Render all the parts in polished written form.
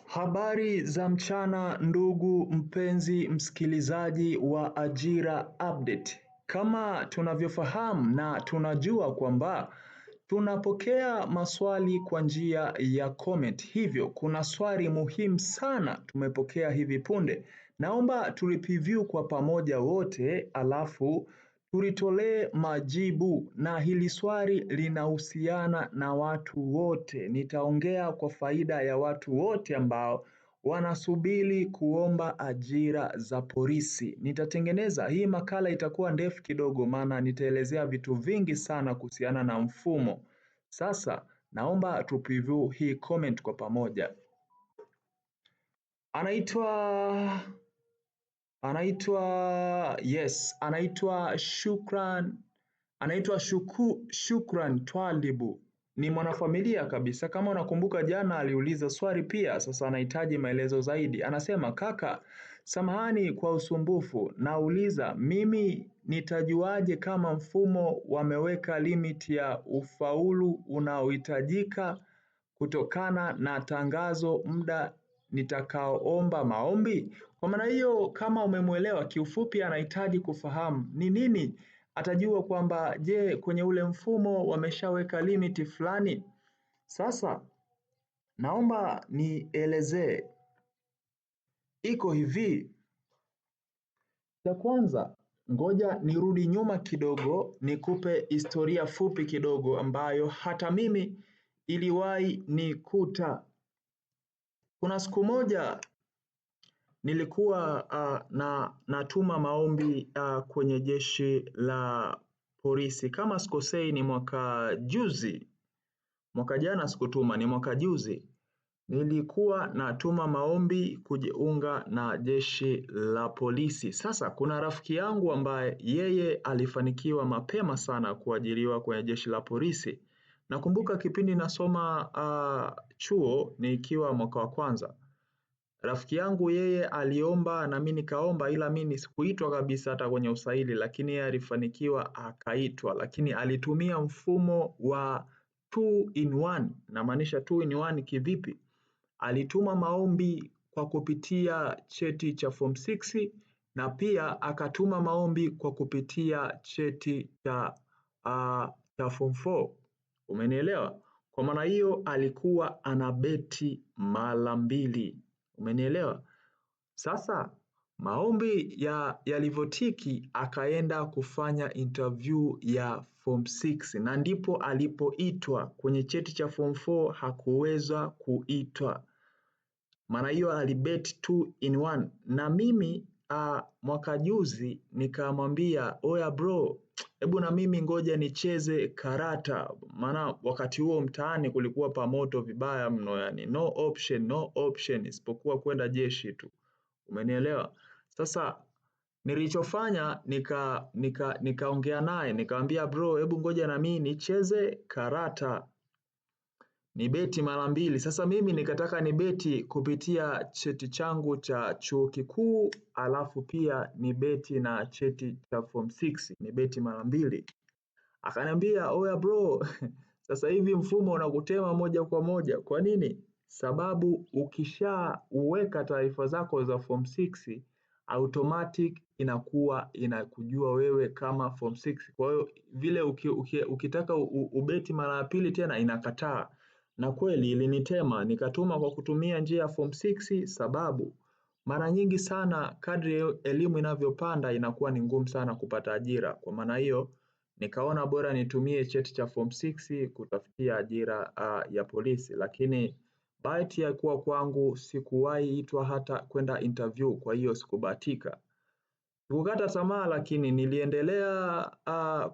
Habari za mchana ndugu mpenzi msikilizaji wa Ajira Update. Kama tunavyofahamu na tunajua kwamba tunapokea maswali kwa njia ya comment. Hivyo kuna swali muhimu sana tumepokea hivi punde. Naomba tulipreview kwa pamoja wote alafu tulitolee majibu, na hili swali linahusiana na watu wote. Nitaongea kwa faida ya watu wote ambao wanasubiri kuomba ajira za polisi. Nitatengeneza hii makala, itakuwa ndefu kidogo maana nitaelezea vitu vingi sana kuhusiana na mfumo. Sasa naomba tu preview hii comment kwa pamoja. Anaitwa Shukran Twalibu. Ni mwanafamilia kabisa. Kama unakumbuka jana aliuliza swali pia, sasa anahitaji maelezo zaidi. Anasema, kaka, samahani kwa usumbufu. Nauliza, mimi nitajuaje kama mfumo wameweka limit ya ufaulu unaohitajika kutokana na tangazo muda nitakaoomba maombi? Kwa maana hiyo, kama umemuelewa, kiufupi anahitaji kufahamu ni nini atajua kwamba je, kwenye ule mfumo wameshaweka limiti fulani. Sasa naomba nielezee. Iko hivi. Ya kwanza, ngoja nirudi nyuma kidogo nikupe historia fupi kidogo ambayo hata mimi iliwahi nikuta. Kuna siku moja nilikuwa natuma maombi kwenye jeshi la polisi. Kama sikosei ni mwaka juzi, mwaka jana sikutuma, ni mwaka juzi. Nilikuwa natuma maombi kujiunga na jeshi la polisi. Sasa kuna rafiki yangu ambaye yeye alifanikiwa mapema sana kuajiriwa kwenye jeshi la polisi. Nakumbuka kipindi nasoma chuo nikiwa mwaka wa kwanza. Rafiki yangu yeye aliomba na mimi nikaomba, ila mimi sikuitwa kabisa hata kwenye usaili, lakini yeye alifanikiwa akaitwa, lakini alitumia mfumo wa 2 in 1. Namaanisha 2 in 1 kivipi? Alituma maombi kwa kupitia cheti cha form 6 na pia akatuma maombi kwa kupitia cheti cha form 4. Umenielewa? Kwa maana hiyo alikuwa anabeti mara mbili. Umenielewa? Sasa maombi yalivyotiki akaenda kufanya interview ya form 6 na ndipo alipoitwa. Kwenye cheti cha form 4 hakuweza kuitwa. Maana hiyo alibet 2 in 1. Na mimi mwaka juzi nikamwambia, oya bro, hebu na mimi ngoja nicheze karata. Maana wakati huo mtaani kulikuwa pamoto vibaya mno, yani no option isipokuwa kwenda jeshi tu. Umenielewa? Sasa nilichofanya nikaongea naye, nikamwambia bro, hebu ngoja na mimi nicheze karata. Ni beti mara mbili. Sasa mimi nikataka ni beti kupitia cheti changu cha chuo kikuu, alafu pia ni beti na cheti cha form 6, ni beti mara mbili. Akaniambia, oya bro, sasa hivi mfumo unakutema moja kwa moja. Kwa nini? Sababu ukishaweka taarifa zako za form 6, automatic inakuwa inakujua wewe kama form 6. Kwa hiyo vile ukitaka ubeti mara ya pili tena inakataa. Na kweli ilinitema, nikatuma kwa kutumia njia ya form 6, sababu mara nyingi sana kadri elimu inavyopanda inakuwa ni ngumu sana kupata ajira. Kwa maana hiyo nikaona bora nitumie cheti cha form 6 kutafutia ajira ya polisi, lakini bahati ya kuwa kwangu sikuwahi itwa hata kwenda interview, kwa hiyo sikubahatika. Sikukata tamaa, lakini niliendelea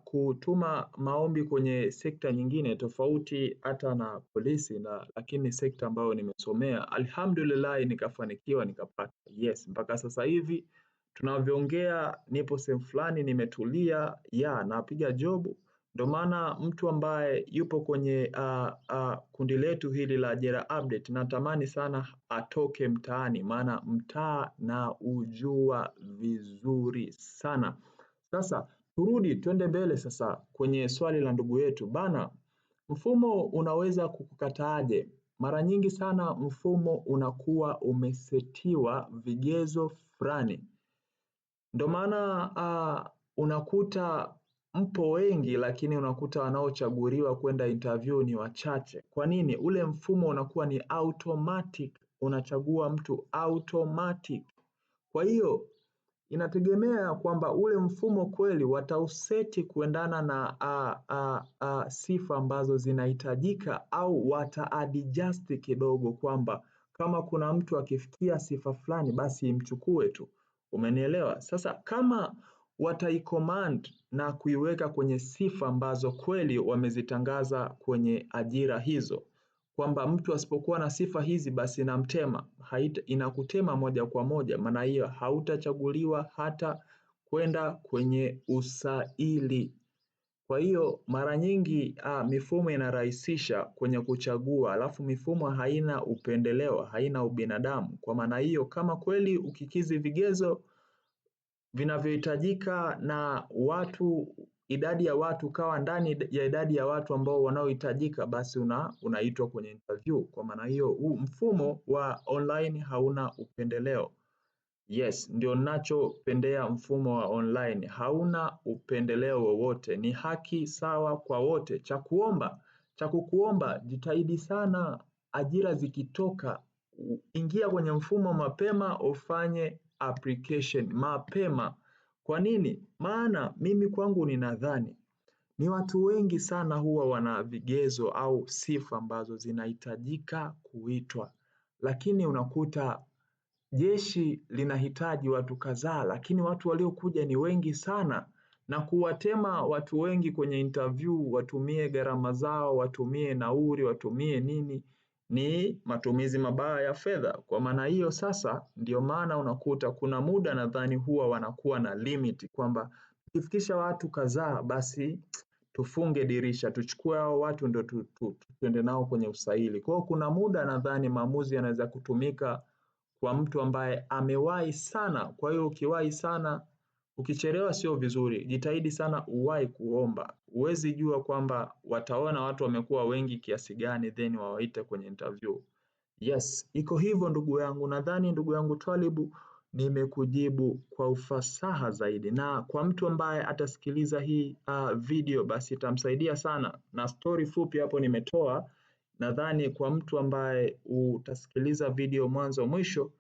kutuma maombi kwenye sekta nyingine tofauti hata na polisi, lakini sekta ambayo nimesomea. Alhamdulillah nikafanikiwa nikapata. Yes, mpaka sasa hivi tunavyoongea nipo sehemu fulani nimetulia, napiga job. Ndio maana mtu ambaye yupo kwenye kundi letu hili la Ajira Update natamani sana atoke mtaani, maana mtaa na ujua vizuri sana. Sasa twende mbele sasa kwenye swali la ndugu yetu. Bana, mfumo unaweza kukukataaje? Mara nyingi sana mfumo unakuwa umesetiwa vigezo fulani. Ndio maana unakuta mpo wengi lakini unakuta wanaochaguliwa kwenda interview ni wachache. Kwa nini? Ule mfumo unakuwa ni automatic, unachagua mtu automatic. Kwa hiyo inategemea kwamba ule mfumo kweli watauseti kuendana na sifa ambazo zinahitajika au wataadjust kidogo kwamba kama kuna mtu akifikia sifa fulani basi imchukue tu. Umenielewa? Sasa kama wataicommand na kuiweka kwenye sifa ambazo kweli wamezitangaza kwenye ajira hizo, kwamba mtu asipokuwa na sifa hizi basi inamtema, inakutema moja kwa moja, maana hiyo hautachaguliwa hata kwenda kwenye usaili. Kwa hiyo mara nyingi mifumo inarahisisha kwenye kuchagua, alafu mifumo haina upendeleo, haina ubinadamu. Kwa maana hiyo kama kweli ukikizi vigezo vinavyohitajika na watu, idadi ya watu kawa ndani ya idadi ya watu ambao wanaohitajika, basi unaitwa kwenye interview. Kwa maana hiyo huu mfumo wa online hauna upendeleo. Yes, ndio ninachopendea mfumo wa online. Hauna upendeleo wowote, ni haki sawa kwa wote. Cha kukuomba jitahidi sana, ajira zikitoka, ingia kwenye mfumo mapema, ufanye application mapema. Kwa nini? Maana mimi kwangu ninadhani ni watu wengi sana huwa wana vigezo au sifa ambazo zinahitajika kuitwa, lakini unakuta jeshi linahitaji watu kadhaa, lakini watu waliokuja ni wengi sana, na kuwatema watu wengi kwenye interview, watumie gharama zao, watumie nauli, watumie nini, ni matumizi mabaya ya fedha. Kwa maana hiyo sasa, ndio maana unakuta kuna muda nadhani huwa wanakuwa na limit kwamba tukifikisha watu kadhaa basi tufunge dirisha, tuchukue hao watu ndio tuende nao kwenye usaili. Kwa hiyo kuna muda nadhani maamuzi yanaweza kutumika kwa mtu ambaye amewahi sana. Kwa hiyo ukiwahi sana, ukichelewa sio vizuri. Jitahidi sana uwahi kuomba. Huwezi jua kwamba wataona watu wamekuwa wengi kiasi gani then wawaite kwenye interview. Yes, iko hivyo ndugu yangu. Nadhani ndugu yangu Twalibu nimekujibu kwa ufasaha zaidi, na kwa mtu ambaye atasikiliza hii video basi itamsaidia sana, na story fupi hapo nimetoa. Nadhani kwa mtu ambaye utasikiliza video mwanzo mwisho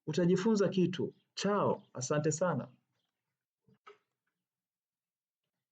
utajifunza kitu. Chao, asante sana.